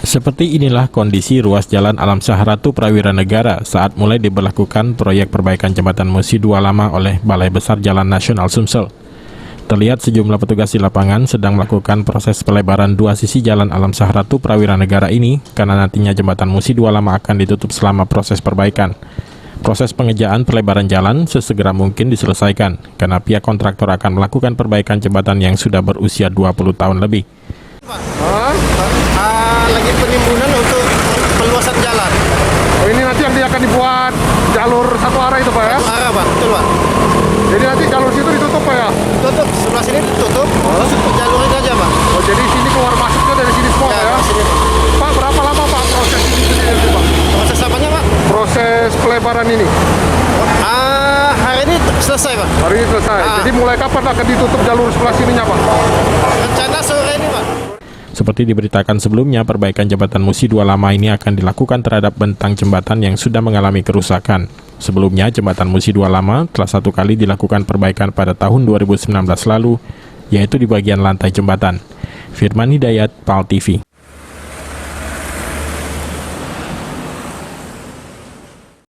Seperti inilah kondisi ruas Jalan Alam Sahratu Prawiranegara saat mulai diberlakukan proyek perbaikan jembatan Musi 2 Lama oleh Balai Besar Jalan Nasional Sumsel. Terlihat sejumlah petugas di lapangan sedang melakukan proses pelebaran dua sisi Jalan Alam Sahratu Prawiranegara ini karena nantinya jembatan Musi 2 Lama akan ditutup selama proses perbaikan. Proses pengejaan pelebaran jalan sesegera mungkin diselesaikan karena pihak kontraktor akan melakukan perbaikan jembatan yang sudah berusia 20 tahun lebih. Lagi penimbunan untuk perluasan jalan. Oh, ini nanti yang akan dibuat jalur satu arah itu Pak ya? Satu arah Pak, betul Pak. Jadi nanti jalur situ ditutup Pak ya? Tutup, sebelah sini ditutup, untuk jalur ini aja Pak. Oh, jadi sini keluar masuknya dari sini semua Pak ya? Sini. Pak, berapa lama Pak proses ini sendiri Pak? Proses apanya Pak? Proses pelebaran ini? Hari ini selesai Pak. Hari ini selesai. Jadi mulai kapan akan ditutup jalur sebelah sininya Pak? Rencana sore ini Pak. Seperti diberitakan sebelumnya, perbaikan jembatan Musi 2 Lama ini akan dilakukan terhadap bentang jembatan yang sudah mengalami kerusakan. Sebelumnya, jembatan Musi 2 Lama telah satu kali dilakukan perbaikan pada tahun 2019 lalu, yaitu di bagian lantai jembatan. Firman Hidayat, PAL TV.